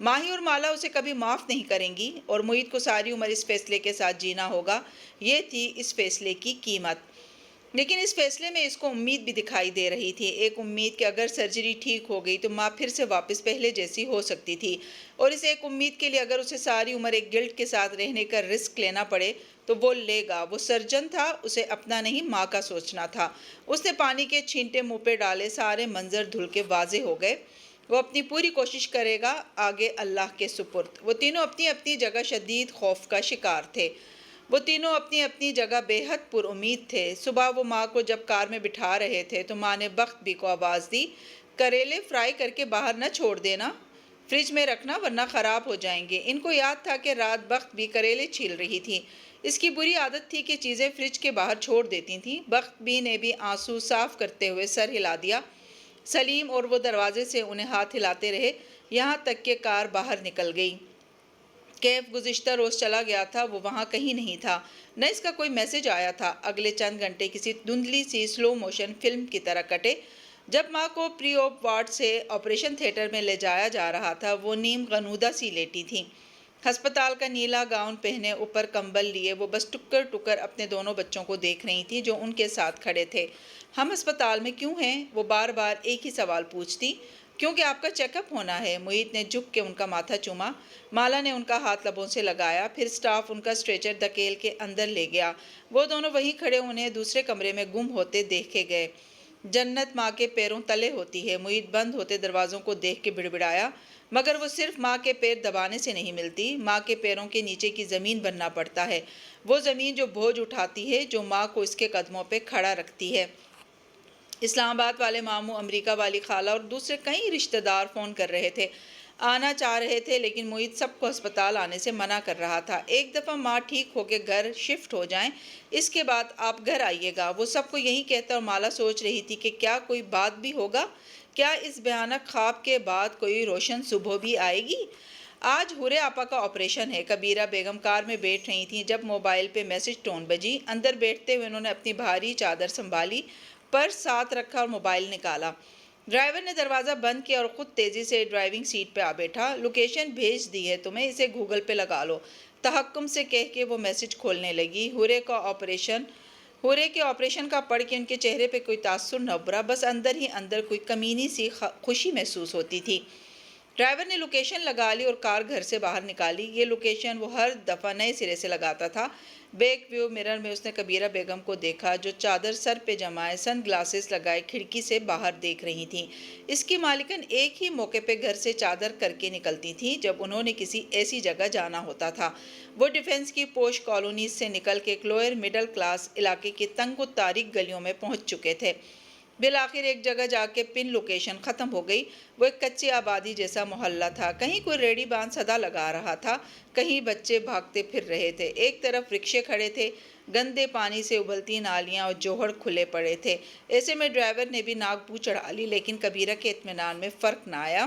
ماہی اور مالا اسے کبھی معاف نہیں کریں گی اور محیط کو ساری عمر اس فیصلے کے ساتھ جینا ہوگا۔ یہ تھی اس فیصلے کی قیمت۔ لیکن اس فیصلے میں اس کو امید بھی دکھائی دے رہی تھی، ایک امید کہ اگر سرجری ٹھیک ہو گئی تو ماں پھر سے واپس پہلے جیسی ہو سکتی تھی، اور اس ایک امید کے لیے اگر اسے ساری عمر ایک گلٹ کے ساتھ رہنے کا رسک لینا پڑے تو وہ لے گا۔ وہ سرجن تھا، اسے اپنا نہیں ماں کا سوچنا تھا۔ اس نے پانی کے چھینٹے منہ پہ ڈالے، سارے منظر دھل کے واضح ہو گئے۔ وہ اپنی پوری کوشش کرے گا، آگے اللہ کے سپرد۔ وہ تینوں اپنی اپنی جگہ شدید خوف کا شکار تھے، وہ تینوں اپنی اپنی جگہ بے حد پر امید تھے۔ صبح وہ ماں کو جب کار میں بٹھا رہے تھے تو ماں نے بخت بی کو آواز دی، کریلے فرائی کر کے باہر نہ چھوڑ دینا، فریج میں رکھنا ورنہ خراب ہو جائیں گے۔ ان کو یاد تھا کہ رات بخت بی کریلے چھیل رہی تھی۔ اس کی بری عادت تھی کہ چیزیں فریج کے باہر چھوڑ دیتی تھیں۔ بخت بی نے بھی آنسو صاف کرتے ہوئے سر ہلا دیا۔ سلیم اور وہ دروازے سے انہیں ہاتھ ہلاتے رہے یہاں تک کہ کار باہر نکل گئی۔ کیف گزشتہ روز چلا گیا تھا، وہ وہاں کہیں نہیں تھا، نہ اس کا کوئی میسج آیا تھا۔ اگلے چند گھنٹے کسی دھندلی سی سلو موشن فلم کی طرح کٹے۔ جب ماں کو پری op وارڈ سے آپریشن تھیٹر میں لے جایا جا رہا تھا، وہ نیم غنودہ سی لیٹی تھی، ہسپتال کا نیلا گاؤن پہنے، اوپر کمبل لیے۔ وہ بس ٹکر ٹکر اپنے دونوں بچوں کو دیکھ رہی تھی جو ان کے ساتھ کھڑے تھے۔ ہم ہسپتال میں کیوں ہیں؟ وہ بار بار ایک ہی سوال پوچھتی۔ کیونکہ آپ کا چیک اپ ہونا ہے۔ محیط نے جھک کے ان کا ماتھا چوما۔ مالا نے ان کا ہاتھ لبوں سے لگایا، پھر سٹاف ان کا اسٹریچر دھکیل کے اندر لے گیا۔ وہ دونوں وہیں کھڑے انہیں دوسرے کمرے میں گم ہوتے دیکھے گئے۔ جنت ماں کے پیروں تلے ہوتی ہے۔ محیط بند ہوتے دروازوں کو دیکھ کے بڑبڑایا، مگر وہ صرف ماں کے پیر دبانے سے نہیں ملتی، ماں کے پیروں کے نیچے کی زمین بننا پڑتا ہے، وہ زمین جو بوجھ اٹھاتی ہے، جو ماں کو اس کے قدموں پہ کھڑا رکھتی ہے۔ اسلام آباد والے ماموں، امریکہ والی خالہ اور دوسرے کئی رشتہ دار فون کر رہے تھے، آنا چاہ رہے تھے، لیکن محیط سب کو ہسپتال آنے سے منع کر رہا تھا۔ ایک دفعہ ماں ٹھیک ہو کے گھر شفٹ ہو جائیں، اس کے بعد آپ گھر آئیے گا، وہ سب کو یہی کہتا، اور مالا سوچ رہی تھی کہ کیا کوئی بات بھی ہوگا؟ کیا اس بھیانک خواب کے بعد کوئی روشن صبح بھی آئے گی؟ آج حورے آپا کا آپریشن ہے۔ کبیرہ بیگم کار میں بیٹھ رہی تھیں جب موبائل پہ میسج ٹون بجی۔ اندر بیٹھتے ہوئے انہوں نے اپنی بھاری چادر سنبھالی، پرس ساتھ رکھا اور موبائل نکالا۔ ڈرائیور نے دروازہ بند کیا اور خود تیزی سے ڈرائیونگ سیٹ پہ آ بیٹھا۔ لوکیشن بھیج دی ہے تمہیں، اسے گوگل پہ لگا لو، تحکم سے کہہ کے وہ میسج کھولنے لگی۔ حورے کے آپریشن کا پڑھ کے ان کے چہرے پہ کوئی تاثر نہ ابھرا، بس اندر ہی اندر کوئی کمینی سی خوشی محسوس ہوتی تھی۔ ڈرائیور نے لوکیشن لگا لی اور کار گھر سے باہر نکالی۔ یہ لوکیشن وہ ہر دفعہ نئے سرے سے لگاتا تھا۔ بیک ویو مرر میں اس نے کبیرہ بیگم کو دیکھا جو چادر سر پہ جمائے، سن گلاسز لگائے کھڑکی سے باہر دیکھ رہی تھیں۔ اس کی مالکن ایک ہی موقع پہ گھر سے چادر کر کے نکلتی تھی جب انہوں نے کسی ایسی جگہ جانا ہوتا تھا۔ وہ ڈیفنس کی پوش کالونیز سے نکل کے ایک لوئر مڈل کلاس علاقے کی تنگ و تاریک گلیوں میں پہنچ چکے تھے۔ بالآخر ایک جگہ جا کے پن لوکیشن ختم ہو گئی۔ وہ ایک کچی آبادی جیسا محلہ تھا، کہیں کوئی ریڑھی باندھ صدا لگا رہا تھا، کہیں بچے بھاگتے پھر رہے تھے، ایک طرف رکشے کھڑے تھے، گندے پانی سے ابلتی نالیاں اور جوہڑ کھلے پڑے تھے۔ ایسے میں ڈرائیور نے بھی ناک بو چڑھا لی، لیکن کبیرہ کے اطمینان میں فرق نہ آیا۔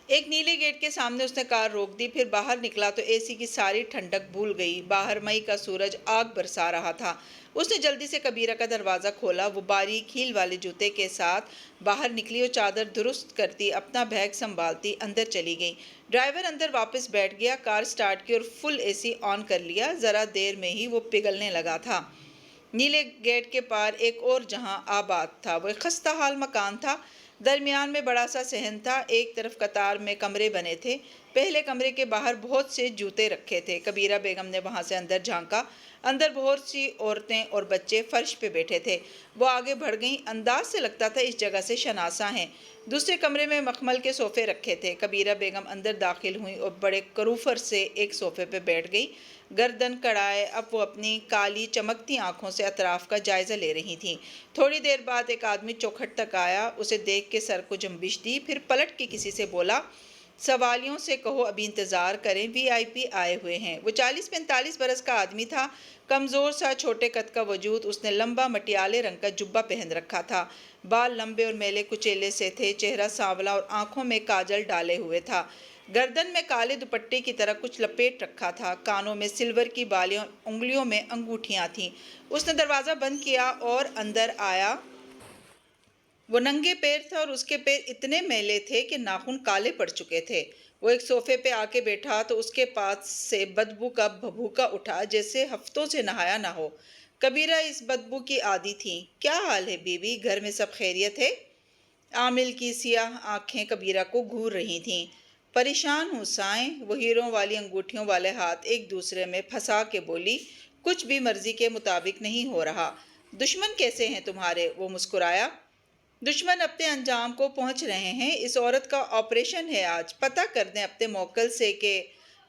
ایک نیلے گیٹ کے سامنے اس نے کار روک دی، پھر باہر نکلا تو اے سی کی ساری ٹھنڈک بھول گئی۔ باہر مئی کا سورج آگ برسا رہا تھا۔ اس نے جلدی سے کبیرہ کا دروازہ کھولا۔ وہ باریک ہیل والے جوتے کے ساتھ باہر نکلی اور چادر درست کرتی، اپنا بیگ سنبھالتی اندر چلی گئی۔ ڈرائیور اندر واپس بیٹھ گیا، کار سٹارٹ کی اور فل اے سی آن کر لیا۔ ذرا دیر میں ہی وہ پگھلنے لگا تھا۔ نیلے گیٹ کے پار ایک اور جہاں آباد تھا، وہ ایک خستہ حال مکان تھا۔ درمیان میں بڑا سا صحن تھا، ایک طرف قطار میں کمرے بنے تھے۔ پہلے کمرے کے باہر بہت سے جوتے رکھے تھے۔ کبیرہ بیگم نے وہاں سے اندر جھانکا۔ اندر بہت سی عورتیں اور بچے فرش پہ بیٹھے تھے۔ وہ آگے بڑھ گئیں، انداز سے لگتا تھا اس جگہ سے شناسا ہیں۔ دوسرے کمرے میں مخمل کے صوفے رکھے تھے۔ کبیرہ بیگم اندر داخل ہوئیں اور بڑے کروفر سے ایک صوفے پہ بیٹھ گئیں، گردن کڑھائے۔ اب وہ اپنی کالی چمکتی آنکھوں سے اطراف کا جائزہ لے رہی تھیں۔ تھوڑی دیر بعد ایک آدمی چوکھٹ تک آیا، اسے دیکھ کے سر کو جنبش دی، پھر پلٹ کے کسی سے بولا، سوالیوں سے کہو ابھی انتظار کریں، وی آئی پی آئے ہوئے ہیں۔ وہ 40-45 برس کا آدمی تھا، کمزور سا چھوٹے قد کا وجود۔ اس نے لمبا مٹیالے رنگ کا جبہ پہن رکھا تھا، بال لمبے اور میلے کچیلے سے تھے، چہرہ سانولا اور آنکھوں میں کاجل ڈالے ہوئے تھا۔ گردن میں کالے دوپٹے کی طرح کچھ لپیٹ رکھا تھا، کانوں میں سلور کی بالیاں، انگلیوں میں انگوٹھیاں تھیں۔ اس نے دروازہ بند کیا اور اندر آیا۔ وہ ننگے پیر تھا اور اس کے پیر اتنے میلے تھے کہ ناخن کالے پڑ چکے تھے۔ وہ ایک صوفے پہ آ کے بیٹھا تو اس کے پاس سے بدبو کا بھبوکا اٹھا جیسے ہفتوں سے نہایا نہ ہو۔ کبیرہ اس بدبو کی عادی تھیں۔ کیا حال ہے بیوی؟ گھر میں سب خیریت ہے؟ عامل کی سیاہ آنکھیں کبیرہ کو گھور رہی تھیں۔ پریشان ہوں سائیں، وہ ہیروں والی انگوٹھیوں والے ہاتھ ایک دوسرے میں پھنسا کے بولی، کچھ بھی مرضی کے مطابق نہیں ہو رہا۔ دشمن کیسے ہیں تمہارے؟ وہ مسکرایا۔ دشمن اپنے انجام کو پہنچ رہے ہیں۔ اس عورت کا آپریشن ہے آج، پتہ کر دیں اپنے موکل سے کہ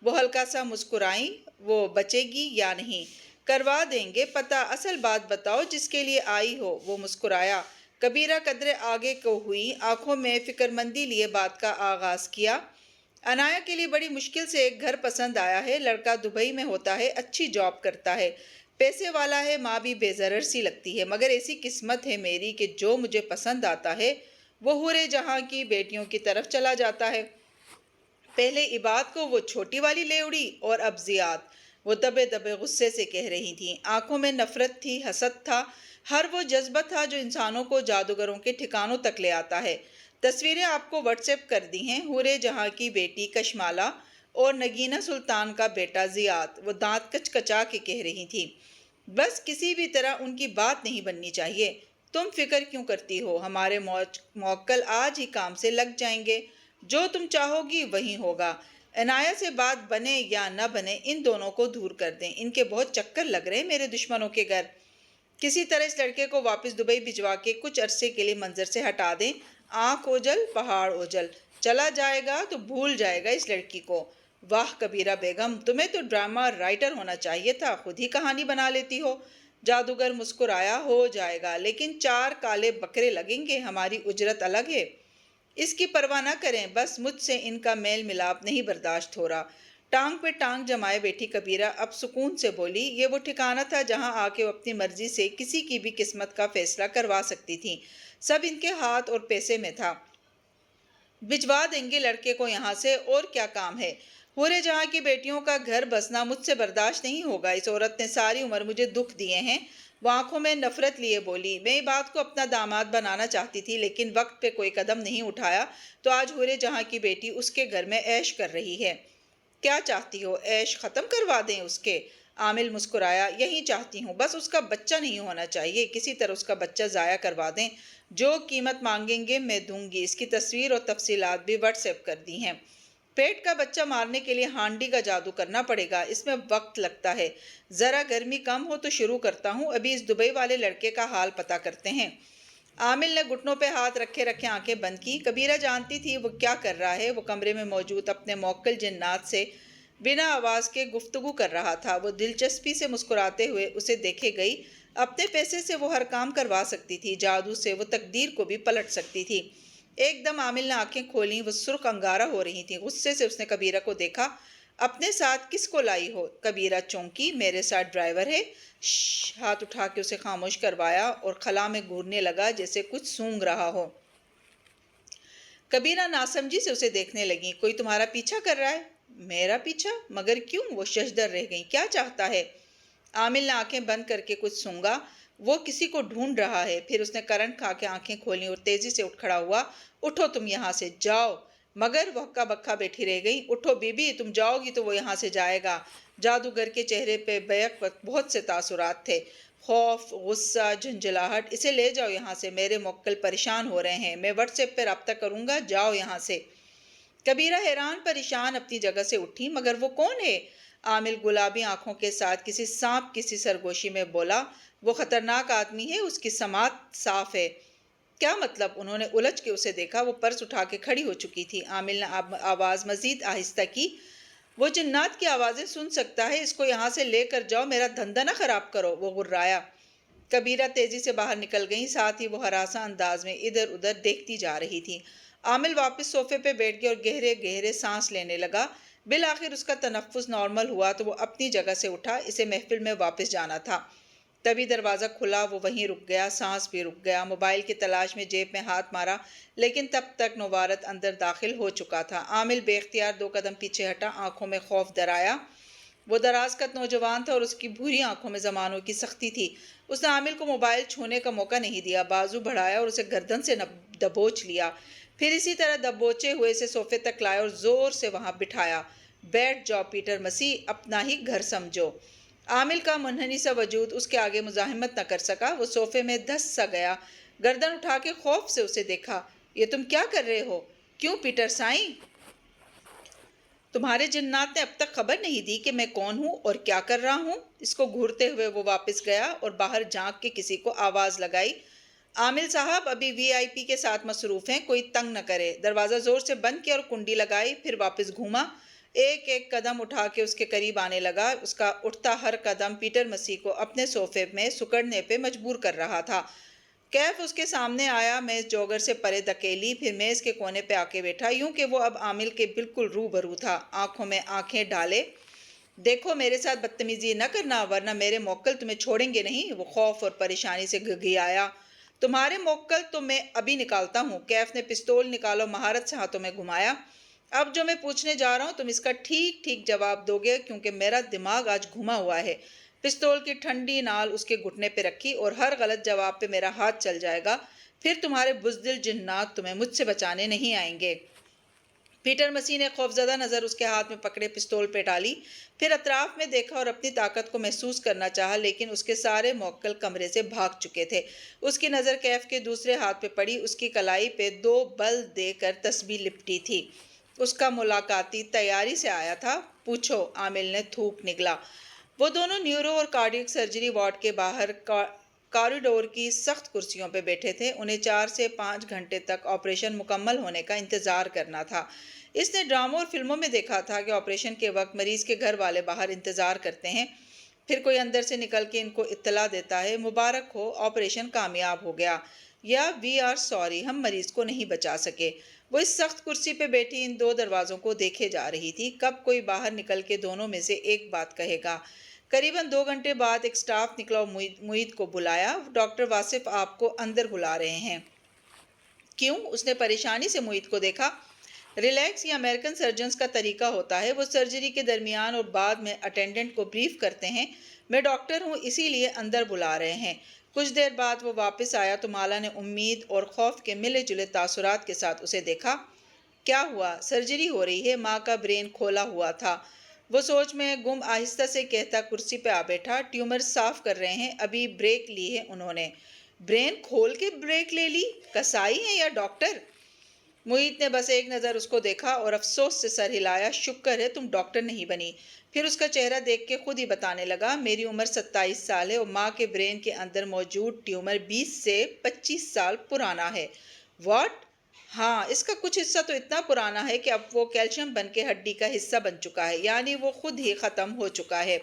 وہ ہلکا سا مسکرائیں، وہ بچے گی یا نہیں۔ کروا دیں گے پتہ، اصل بات بتاؤ جس کے لیے آئی ہو۔ وہ مسکرایا۔ کبیرہ قدرے آگے کو ہوئی، آنکھوں میں فکرمندی لیے بات کا آغاز کیا۔ عنایہ کے لیے بڑی مشکل سے ایک گھر پسند آیا ہے، لڑکا دبئی میں ہوتا ہے، اچھی جاب کرتا ہے، پیسے والا ہے، ماں بھی بے ضرر سی لگتی ہے، مگر ایسی قسمت ہے میری کہ جو مجھے پسند آتا ہے وہ حورِ جہاں کی بیٹیوں کی طرف چلا جاتا ہے۔ پہلے عباد کو وہ چھوٹی والی لے اڑی اور اب زیاد، وہ دبے دبے غصے سے کہہ رہی تھیں۔ آنکھوں میں نفرت تھی، حسد تھا، ہر وہ جذبہ تھا جو انسانوں کو جادوگروں کے ٹھکانوں تک لے آتا ہے۔ تصویریں آپ کو واٹس ایپ کر دی ہیں، حورِ جہاں کی بیٹی کشمالہ اور نگینہ سلطان کا بیٹا زیاد، وہ دانت کچ کچا کے کہہ رہی تھی۔ بس کسی بھی طرح ان کی بات نہیں بننی چاہیے۔ تم فکر کیوں کرتی ہو؟ ہمارے موکل آج ہی کام سے لگ جائیں گے، جو تم چاہو گی وہی ہوگا۔ عنایہ سے بات بنے یا نہ بنے، ان دونوں کو دور کر دیں، ان کے بہت چکر لگ رہے میرے دشمنوں کے گھر۔ کسی طرح اس لڑکے کو واپس دبئی بھجوا کے کچھ عرصے کے لیے منظر سے ہٹا دیں۔ آنکھ اوجل پہاڑ اوجل، چلا جائے گا تو بھول جائے گا اس لڑکی کو۔ واہ کبیرہ بیگم، تمہیں تو ڈرامہ رائٹر ہونا چاہیے تھا، خود ہی کہانی بنا لیتی ہو۔ جادوگر مسکرایا۔ ہو جائے گا، لیکن 4 کالے بکرے لگیں گے، ہماری اجرت الگ ہے۔ اس کی پرواہ نہ کریں، بس مجھ سے ان کا میل ملاپ نہیں برداشت ہو رہا۔ ٹانگ پہ ٹانگ جمائے بیٹھی کبیرہ اب سکون سے بولی، یہ وہ ٹھکانہ تھا جہاں آ کے وہ اپنی مرضی سے کسی کی بھی قسمت کا فیصلہ کروا سکتی تھیں، سب ان کے ہاتھ اور پیسے میں تھا۔ بھجوا دیں گے لڑکے کو یہاں سے، اور کیا کام ہے۔ حورِ جہاں کی بیٹیوں کا گھر بسنا مجھ سے برداشت نہیں ہوگا، اس عورت نے ساری عمر مجھے دکھ دیے ہیں۔ وہ آنکھوں میں نفرت لیے بولی، میں عباد کو اپنا داماد بنانا چاہتی تھی، لیکن وقت پہ کوئی قدم نہیں اٹھایا، تو آج حورِ جہاں کی بیٹی اس کے گھر میں عیش کر رہی ہے۔ کیا چاہتی ہو؟ عیش ختم کروا دیں اس کے؟ عامل مسکرایا۔ یہی چاہتی ہوں، بس اس کا بچہ نہیں ہونا چاہیے، کسی طرح اس کا بچہ ضائع کروا دیں، جو قیمت مانگیں گے میں دوں گی۔ اس کی تصویر اور تفصیلات بھی واٹس ایپ کر دی ہیں۔ پیٹ کا بچہ مارنے کے لیے ہانڈی کا جادو کرنا پڑے گا، اس میں وقت لگتا ہے، ذرا گرمی کم ہو تو شروع کرتا ہوں، ابھی اس دبئی والے لڑکے کا حال پتہ کرتے ہیں۔ عامل نے گھٹنوں پہ ہاتھ رکھے رکھے آنکھیں بند کی۔ کبیرہ جانتی تھی وہ کیا کر رہا ہے، وہ کمرے میں موجود اپنے موکل جنات سے بنا آواز کے گفتگو کر رہا تھا۔ وہ دلچسپی سے مسکراتے ہوئے اسے دیکھے گئی۔ اپنے پیسے سے وہ ہر کام کروا سکتی تھی، جادو سے وہ تقدیر کو بھی پلٹ سکتی تھی۔ ایک دم عامل نے آنکھیں کھولیں، وہ سرخ انگارہ ہو رہی تھیں، غصے سے اس نے کبیرہ کو دیکھا۔ اپنے ساتھ کس کو لائی ہو؟ کبیرہ چونکی۔ میرے ساتھ ڈرائیور ہے۔ شش، ہاتھ اٹھا کے اسے خاموش کروایا اور خلا میں گھورنے لگا جیسے کچھ سونگھ رہا ہو۔ کبیرہ ناسمجھی سے اسے دیکھنے لگی۔ کوئی تمہارا پیچھا کر رہا ہے؟ میرا پیچھا؟ مگر کیوں؟ وہ ششدر رہ گئیں۔ کیا چاہتا ہے؟ عامل نے آنکھیں بند کر کے کچھ سونگا۔ وہ کسی کو ڈھونڈ رہا ہے۔ پھر اس نے کرنٹ کھا کے آنکھیں کھولیں اور تیزی سے اٹھ کھڑا ہوا۔ اٹھو تم یہاں سے، جاؤ۔ مگر وہ ہکا بکا بیٹھی رہ گئی۔ اٹھو بی بی، تم جاؤ گی تو وہ یہاں سے جائے گا۔ جادوگر کے چہرے پہ بیک وقت بہت سے تاثرات تھے، خوف، غصہ، جھنجھلاہٹ۔ اسے لے جاؤ یہاں سے، میرے موکل پریشان ہو رہے ہیں، میں واٹس ایپ پہ رابطہ کروں گا، جاؤ یہاں سے۔ کبیرہ حیران پریشان اپنی جگہ سے اٹھی۔ مگر وہ کون ہے؟ عامل گلابی آنکھوں کے ساتھ کسی سانپ کی سی سرگوشی میں بولا، وہ خطرناک آدمی ہے، اس کی سماعت صاف ہے۔ کیا مطلب؟ انہوں نے الجھ کے اسے دیکھا۔ وہ پرس اٹھا کے کھڑی ہو چکی تھی۔ عامل نے آواز مزید آہستہ کی، وہ جنات کی آوازیں سن سکتا ہے، اس کو یہاں سے لے کر جاؤ، میرا دھندا نہ خراب کرو۔ وہ غرایا۔ کبیرہ تیزی سے باہر نکل گئی، ساتھ ہی وہ ہراساں انداز میں ادھر ادھر دیکھتی جا رہی تھی۔ عامل واپس صوفے پہ بیٹھ گیا اور گہرے گہرے سانس لینے لگا۔ بالآخر اس کا تنفس نارمل ہوا تو وہ اپنی جگہ سے اٹھا، اسے محفل میں واپس جانا تھا۔ تبھی دروازہ کھلا، وہ وہیں رک گیا، سانس بھی رک گیا، موبائل کی تلاش میں جیب میں ہاتھ مارا، لیکن تب تک نوارت اندر داخل ہو چکا تھا۔ عامل بے اختیار 2 قدم پیچھے ہٹا، آنکھوں میں خوف در آیا۔ وہ دراز قد نوجوان تھا اور اس کی بھوری آنکھوں میں زمانوں کی سختی تھی۔ اس نے عامل کو موبائل چھونے کا موقع نہیں دیا، بازو بڑھایا اور اسے گردن سے دبوچ لیا، پھر اسی طرح دبوچے ہوئے اسے صوفے تک لائے اور زور سے وہاں بٹھایا۔ بیٹھ جاؤ پیٹر مسیح، اپنا ہی گھر سمجھو۔ عامل کا منحنی سا وجود اس کے آگے مزاحمت نہ کر سکا، وہ صوفے میں دھس سا گیا، گردن اٹھا کے خوف سے اسے دیکھا۔ یہ تم کیا کر رہے ہو؟ کیوں پیٹر سائیں؟ تمہارے جنات نے اب تک خبر نہیں دی کہ میں کون ہوں اور کیا کر رہا ہوں؟ اس کو گھورتے ہوئے وہ واپس گیا اور باہر جھانک کے کسی کو آواز لگائی، عامل صاحب ابھی وی آئی پی کے ساتھ مصروف ہیں، کوئی تنگ نہ کرے۔ دروازہ زور سے بند کیا اور کنڈی لگائی، پھر واپس گھوما، ایک ایک قدم اٹھا کے اس کے قریب آنے لگا۔ اس کا اٹھتا ہر قدم پیٹر مسیح کو اپنے صوفے میں سکڑنے پہ مجبور کر رہا تھا۔ کیف اس کے سامنے آیا، میز جوگر سے پرے دھکیلی، پھر میز کے کونے پہ آ کے بیٹھا، یوں کہ وہ اب عامل کے بالکل روبرو تھا، آنکھوں میں آنکھیں ڈالے۔ دیکھو میرے ساتھ بدتمیزی نہ کرنا ورنہ میرے موکل تمہیں چھوڑیں گے نہیں۔ وہ خوف اور پریشانی سے گھگھیایا۔ تمہارے موکل تو میں ابھی نکالتا ہوں۔ کیف نے پستول نکالو مہارت سے ہاتھوں میں گھمایا۔ اب جو میں پوچھنے جا رہا ہوں تم اس کا ٹھیک ٹھیک جواب دو گے کیونکہ میرا دماغ آج گھما ہوا ہے۔ پستول کی ٹھنڈی نال اس کے گھٹنے پہ رکھی، اور ہر غلط جواب پہ میرا ہاتھ چل جائے گا، پھر تمہارے بزدل جنات تمہیں مجھ سے بچانے نہیں آئیں گے۔ پیٹر مسیح نے خوفزدہ نظر اس کے ہاتھ میں پکڑے پستول پہ ڈالی، پھر اطراف میں دیکھا اور اپنی طاقت کو محسوس کرنا چاہا، لیکن اس کے سارے موکل کمرے سے بھاگ چکے تھے۔ اس کی نظر کیف کے دوسرے ہاتھ پہ پڑی، اس کی کلائی پہ 2 بل دے کر تسبیح لپٹی تھی۔ اس کا ملاقاتی تیاری سے آیا تھا؟ پوچھو، عامل نے تھوک نگلا۔ وہ دونوں نیورو اور کارڈیک سرجری وارڈ کے باہر کاریڈور کی سخت کرسیوں پہ بیٹھے تھے۔ انہیں 4 سے 5 گھنٹے تک آپریشن مکمل ہونے کا انتظار کرنا تھا۔ اس نے ڈراموں اور فلموں میں دیکھا تھا کہ آپریشن کے وقت مریض کے گھر والے باہر انتظار کرتے ہیں، پھر کوئی اندر سے نکل کے ان کو اطلاع دیتا ہے، مبارک ہو، آپریشن کامیاب ہو گیا، یا وی آر سوری، ہم مریض کو نہیں بچا سکے۔ وہ اس سخت کرسی پہ بیٹھی ان 2 دروازوں کو دیکھے جا رہی تھی، کب کوئی باہر نکل کے دونوں میں سے ایک بات کہے گا۔ قریباً 2 گھنٹے بعد ایک سٹاف نکلا اور معید کو بلایا۔ ڈاکٹر واصف آپ کو اندر بلا رہے ہیں۔ کیوں؟ اس نے پریشانی سے معید کو دیکھا۔ ریلیکس، یہ امریکن سرجنز کا طریقہ ہوتا ہے، وہ سرجری کے درمیان اور بعد میں اٹینڈنٹ کو بریف کرتے ہیں۔ میں ڈاکٹر ہوں، اسی لیے اندر بلا رہے ہیں۔ کچھ دیر بعد وہ واپس آیا تو مالا نے امید اور خوف کے ملے جلے تاثرات کے ساتھ اسے دیکھا۔ کیا ہوا؟ سرجری ہو رہی ہے۔ ماں کا برین کھولا ہوا تھا، وہ سوچ میں گم آہستہ سے کہتا کرسی پہ آ بیٹھا۔ ٹیومر صاف کر رہے ہیں، ابھی بریک لی ہے انہوں نے۔ برین کھول کے بریک لے لی؟ کسائی ہیں یا ڈاکٹر؟ معید نے بس ایک نظر اس کو دیکھا اور افسوس سے سر ہلایا۔ شکر ہے تم ڈاکٹر نہیں بنی۔ پھر اس کا چہرہ دیکھ کے خود ہی بتانے لگا، میری عمر 27 سال ہے اور ماں کے برین کے اندر موجود ٹیومر 20 سے 25 سال پرانا ہے۔ واٹ؟ ہاں، اس کا کچھ حصہ تو اتنا پرانا ہے کہ اب وہ کیلشیم بن کے ہڈی کا حصہ بن چکا ہے، یعنی وہ خود ہی ختم ہو چکا ہے۔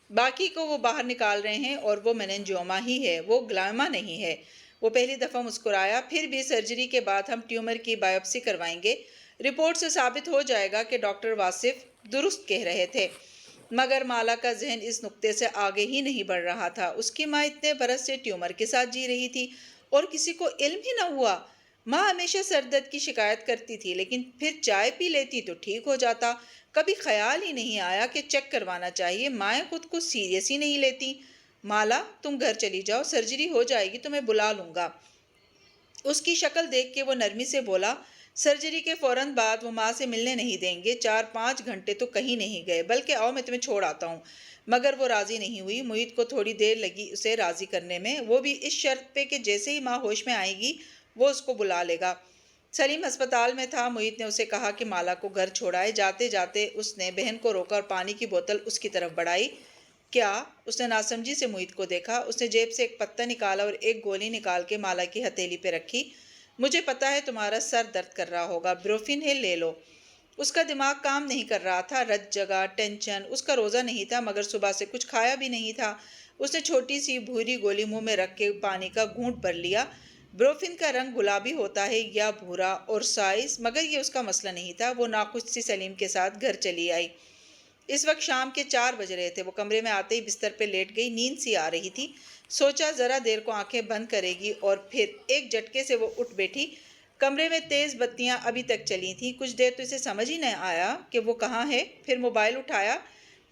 باقی کو وہ باہر نکال رہے ہیں اور وہ میننجوما ہی ہے، وہ گلاما نہیں ہے۔ وہ پہلی دفعہ مسکرایا۔ پھر بھی سرجری کے بعد ہم ٹیومر کی بائیوپسی کروائیں گے، رپورٹ سے ثابت ہو جائے گا کہ ڈاکٹر واصف درست کہہ رہے تھے۔ مگر مالا کا ذہن اس نقطے سے آگے ہی نہیں بڑھ رہا تھا۔ اس کی ماں اتنے برس سے ٹیومر کے ساتھ جی رہی تھی اور کسی کو علم ہی نہ ہوا۔ ماں ہمیشہ سر درد کی شکایت کرتی تھی، لیکن پھر چائے پی لیتی تو ٹھیک ہو جاتا، کبھی خیال ہی نہیں آیا کہ چیک کروانا چاہیے۔ مائیں خود کو سیریس ہی نہیں لیتی۔ مالا، تم گھر چلی جاؤ، سرجری ہو جائے گی تو میں بلا لوں گا۔ اس کی شکل دیکھ کے وہ نرمی سے بولا، سرجری کے فوراً بعد وہ ماں سے ملنے نہیں دیں گے، 4-5 گھنٹے تو کہیں نہیں گئے، بلکہ آؤ میں تمہیں چھوڑ آتا ہوں۔ مگر وہ راضی نہیں ہوئی۔ معید کو تھوڑی دیر لگی اسے راضی کرنے میں، وہ بھی اس شرط پہ کہ جیسے ہی ماں ہوش میں آئے گی وہ اس کو بلا لے گا۔ سلیم ہسپتال میں تھا۔ معید نے اسے کہا کہ مالا کو گھر چھوڑائے۔ جاتے جاتے اس نے بہن کو روکا اور پانی کی بوتل اس کی طرف بڑھائی۔ کیا؟ اس نے ناسمجھی سے معید کو دیکھا۔ اس نے جیب سے ایک پتہ نکالا اور ایک گولی نکال کے مالا کی ہتھیلی پہ رکھی۔ مجھے پتا ہے تمہارا سر درد کر رہا ہوگا، بروفین ہے، لے لو۔ اس کا دماغ کام نہیں کر رہا تھا، رت جگہ، ٹینشن۔ اس کا روزہ نہیں تھا مگر صبح سے کچھ کھایا بھی نہیں تھا۔ اس نے چھوٹی سی بھوری گولی منہ میں رکھ کے پانی کا گھونٹ بھر لیا۔ بروفین کا رنگ گلابی ہوتا ہے یا بھورا، اور سائز، مگر یہ اس کا مسئلہ نہیں تھا۔ وہ ناخوش سی سلیم کے ساتھ گھر چلی آئی۔ اس وقت شام کے 4 بج رہے تھے۔ وہ کمرے میں آتے ہی بستر پہ لیٹ گئی، نیند سی آ رہی تھی۔ سوچا ذرا دیر کو آنکھیں بند کرے گی اور پھر ایک جھٹکے سے وہ اٹھ بیٹھی۔ کمرے میں تیز بتیاں ابھی تک چلی تھیں۔ کچھ دیر تو اسے سمجھ ہی نہ آیا کہ وہ کہاں ہے، پھر موبائل اٹھایا،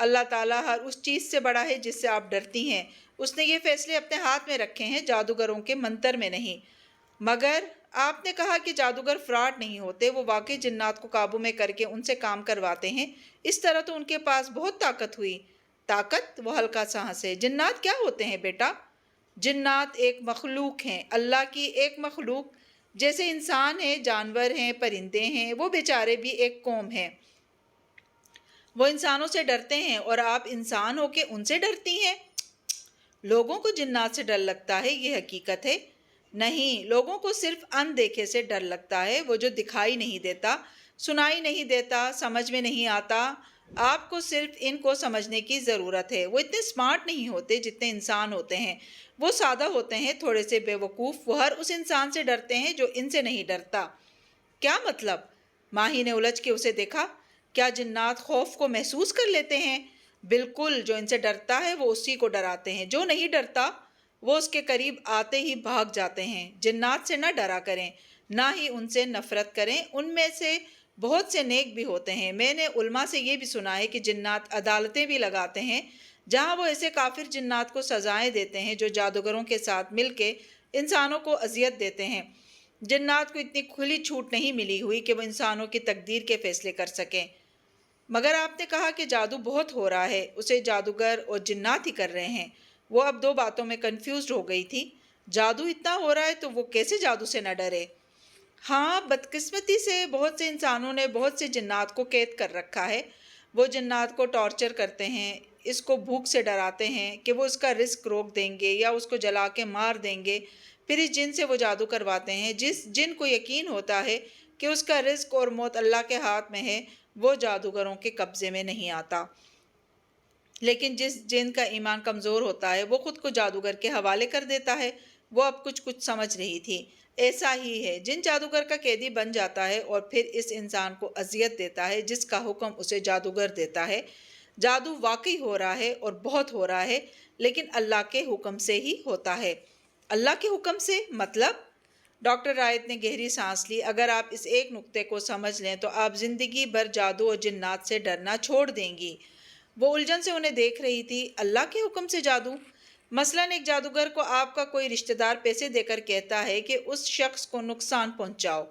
اللہ تعالیٰ ہر اس چیز سے بڑا ہے جس سے آپ ڈرتی ہیں۔ اس نے یہ فیصلے اپنے ہاتھ میں رکھے ہیں، جادوگروں کے منتر میں نہیں۔ مگر آپ نے کہا کہ جادوگر فراڈ نہیں ہوتے، وہ واقعی جنات کو قابو میں کر کے ان سے کام کرواتے ہیں۔ اس طرح تو ان کے پاس بہت طاقت ہوئی۔ طاقت؟ وہ ہلکا سا ہنسے۔ جنات کیا ہوتے ہیں بیٹا؟ جنات ایک مخلوق ہیں، اللہ کی ایک مخلوق، جیسے انسان ہیں، جانور ہیں، پرندے ہیں، وہ بیچارے بھی ایک قوم ہیں۔ وہ انسانوں سے ڈرتے ہیں اور آپ انسان ہو کے ان سے ڈرتی ہیں؟ لوگوں کو جنات سے ڈر لگتا ہے، یہ حقیقت ہے۔ نہیں، لوگوں کو صرف اندیکھے سے ڈر لگتا ہے، وہ جو دکھائی نہیں دیتا، سنائی نہیں دیتا، سمجھ میں نہیں آتا۔ آپ کو صرف ان کو سمجھنے کی ضرورت ہے۔ وہ اتنے سمارٹ نہیں ہوتے جتنے انسان ہوتے ہیں، وہ سادہ ہوتے ہیں، تھوڑے سے بے وقوف۔ وہ ہر اس انسان سے ڈرتے ہیں جو ان سے نہیں ڈرتا۔ کیا مطلب؟ ماہی نے الجھ کے اسے دیکھا۔ کیا جنات خوف کو محسوس کر لیتے ہیں؟ بالکل، جو ان سے ڈرتا ہے وہ اسی کو ڈراتے ہیں، جو نہیں ڈرتا وہ اس کے قریب آتے ہی بھاگ جاتے ہیں۔ جنات سے نہ ڈرا کریں، نہ ہی ان سے نفرت کریں، ان میں سے بہت سے نیک بھی ہوتے ہیں۔ میں نے علماء سے یہ بھی سنا ہے کہ جنات عدالتیں بھی لگاتے ہیں، جہاں وہ ایسے کافر جنات کو سزائیں دیتے ہیں جو جادوگروں کے ساتھ مل کے انسانوں کو اذیت دیتے ہیں۔ جنات کو اتنی کھلی چھوٹ نہیں ملی ہوئی کہ وہ انسانوں کی تقدیر کے فیصلے کر سکیں۔ مگر آپ نے کہا کہ جادو بہت ہو رہا ہے، اسے جادوگر اور جنات ہی کر رہے ہیں۔ وہ اب دو باتوں میں کنفیوزڈ ہو گئی تھی۔ جادو اتنا ہو رہا ہے تو وہ کیسے جادو سے نہ ڈرے؟ ہاں، بدقسمتی سے بہت سے انسانوں نے بہت سے جنات کو قید کر رکھا ہے۔ وہ جنات کو ٹارچر کرتے ہیں، اس کو بھوک سے ڈراتے ہیں کہ وہ اس کا رزق روک دیں گے یا اس کو جلا کے مار دیں گے۔ پھر اس جن سے وہ جادو کرواتے ہیں۔ جس جن کو یقین ہوتا ہے کہ اس کا رزق اور موت اللہ کے ہاتھ میں ہے، وہ جادوگروں کے قبضے میں نہیں آتا۔ لیکن جس جن کا ایمان کمزور ہوتا ہے وہ خود کو جادوگر کے حوالے کر دیتا ہے۔ وہ اب کچھ سمجھ رہی تھی۔ ایسا ہی ہے، جن جادوگر کا قیدی بن جاتا ہے اور پھر اس انسان کو اذیت دیتا ہے جس کا حکم اسے جادوگر دیتا ہے۔ جادو واقعی ہو رہا ہے اور بہت ہو رہا ہے، لیکن اللہ کے حکم سے ہی ہوتا ہے۔ اللہ کے حکم سے؟ مطلب؟ ڈاکٹر رائت نے گہری سانس لی۔ اگر آپ اس ایک نقطے کو سمجھ لیں تو آپ زندگی بھر جادو اور جنات سے ڈرنا چھوڑ دیں گی۔ وہ الجھن سے انہیں دیکھ رہی تھی۔ اللہ کے حکم سے جادو؟ مثلاً ایک جادوگر کو آپ کا کوئی رشتہ دار پیسے دے کر کہتا ہے کہ اس شخص کو نقصان پہنچاؤ۔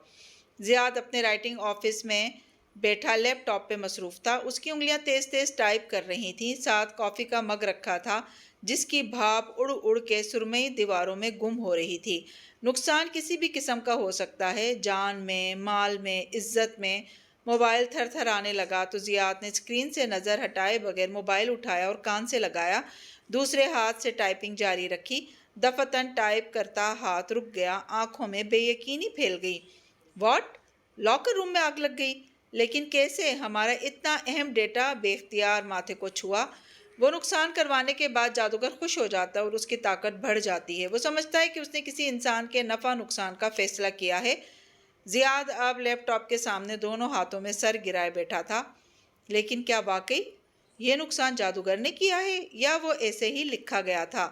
زیاد اپنے رائٹنگ آفس میں بیٹھا لیپ ٹاپ پہ مصروف تھا۔ اس کی انگلیاں تیز تیز ٹائپ کر رہی تھیں، ساتھ کافی کا مگ رکھا تھا جس کی بھاپ اڑ اڑ کے سرمئی دیواروں میں گم ہو رہی تھی۔ نقصان کسی بھی قسم کا ہو سکتا ہے، جان میں، مال میں، عزت میں۔ موبائل تھر تھر آنے لگا تو زیاد نے اسکرین سے نظر ہٹائے بغیر موبائل اٹھایا اور کان سے لگایا، دوسرے ہاتھ سے ٹائپنگ جاری رکھی۔ دفعتاً ٹائپ کرتا ہاتھ رک گیا، آنکھوں میں بے یقینی پھیل گئی۔ واٹ؟ لاکر روم میں آگ لگ گئی؟ لیکن کیسے؟ ہمارا اتنا اہم ڈیٹا بے اختیار ماتھے کو چھوا۔ وہ نقصان کروانے کے بعد جادوگر خوش ہو جاتا ہے اور اس کی طاقت بڑھ جاتی ہے۔ وہ سمجھتا ہے کہ اس نے کسی انسان کے نفع نقصان کا فیصلہ کیا ہے۔ زیاد اب لیپ ٹاپ کے سامنے دونوں ہاتھوں میں سر گرائے بیٹھا تھا۔ لیکن کیا واقعی یہ نقصان جادوگر نے کیا ہے یا وہ ایسے ہی لکھا گیا تھا؟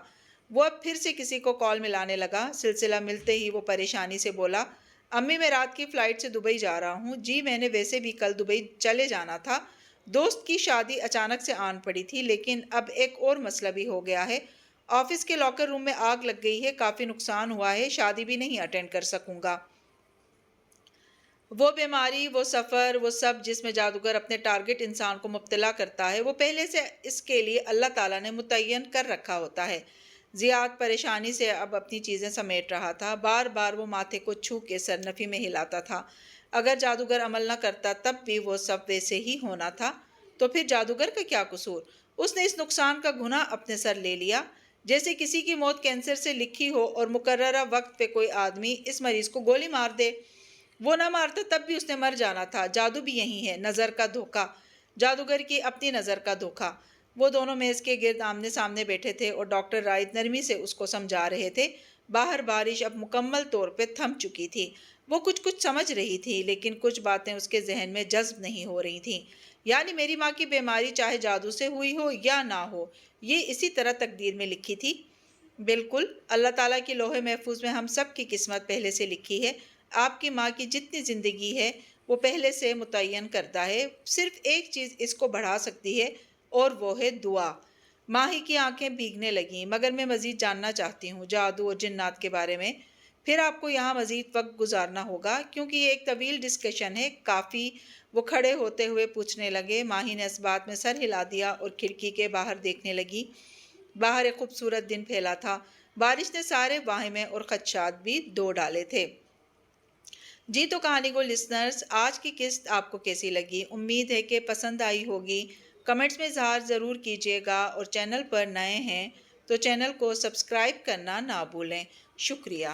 وہ اب پھر سے کسی کو کال ملانے لگا۔ سلسلہ ملتے ہی وہ پریشانی سے بولا، امی میں رات کی فلائٹ سے دبئی جا رہا ہوں۔ جی میں نے ویسے بھی کل دبئی چلے جانا تھا، دوست کی شادی اچانک سے آن پڑی تھی، لیکن اب ایک اور مسئلہ بھی ہو گیا ہے۔ آفس کے لاکر روم میں آگ لگ گئی ہے، کافی نقصان ہوا ہے، شادی بھی نہیں اٹینڈ کر سکوں گا۔ وہ بیماری، وہ سفر، وہ سب جس میں جادوگر اپنے ٹارگٹ انسان کو مبتلا کرتا ہے، وہ پہلے سے اس کے لیے اللہ تعالیٰ نے متعین کر رکھا ہوتا ہے۔ زیاد پریشانی سے اب اپنی چیزیں سمیٹ رہا تھا۔ بار بار وہ ماتھے کو چھو کے سرنفی میں ہلاتا تھا۔ اگر جادوگر عمل نہ کرتا تب بھی وہ سب ویسے ہی ہونا تھا، تو پھر جادوگر کا کیا قصور؟ اس نے اس نقصان کا گناہ اپنے سر لے لیا، جیسے کسی کی موت کینسر سے لکھی ہو اور مقررہ وقت پہ کوئی آدمی اس مریض کو گولی مار دے۔ وہ نہ مارتا تب بھی اس نے مر جانا تھا۔ جادو بھی یہی ہے، نظر کا دھوکہ، جادوگر کی اپنی نظر کا دھوکہ۔ وہ دونوں میز کے گرد آمنے سامنے بیٹھے تھے اور ڈاکٹر رائت نرمی سے اس کو سمجھا رہے تھے۔ باہر بارش اب مکمل طور پہ تھم چکی تھی۔ وہ کچھ سمجھ رہی تھی، لیکن کچھ باتیں اس کے ذہن میں جذب نہیں ہو رہی تھیں۔ یعنی میری ماں کی بیماری چاہے جادو سے ہوئی ہو یا نہ ہو، یہ اسی طرح تقدیر میں لکھی تھی۔ بالکل، اللہ تعالیٰ کی لوح محفوظ میں ہم سب کی قسمت پہلے سے لکھی ہے۔ آپ کی ماں کی جتنی زندگی ہے وہ پہلے سے متعین کردہ ہے۔ صرف ایک چیز اس کو بڑھا سکتی ہے، اور وہ ہے دعا۔ ماہی کی آنکھیں بھیگنے لگیں، مگر میں مزید جاننا چاہتی ہوں جادو اور جنات کے بارے میں۔ پھر آپ کو یہاں مزید وقت گزارنا ہوگا کیونکہ یہ ایک طویل ڈسکشن ہے، کافی۔ وہ کھڑے ہوتے ہوئے پوچھنے لگے۔ ماہی نے اس بات میں سر ہلا دیا اور کھڑکی کے باہر دیکھنے لگی۔ باہر ایک خوبصورت دن پھیلا تھا۔ بارش نے سارے واہمے اور خدشات بھی دھو ڈالے تھے۔ جی تو کہانی کو لسنرز، آج کی قسط آپ کو کیسی لگی؟ امید ہے کہ پسند آئی ہوگی۔ کمنٹس میں اظہار ضرور کیجیے گا اور چینل پر نئے ہیں تو چینل کو سبسکرائب کرنا نہ بھولیں۔ شکریہ۔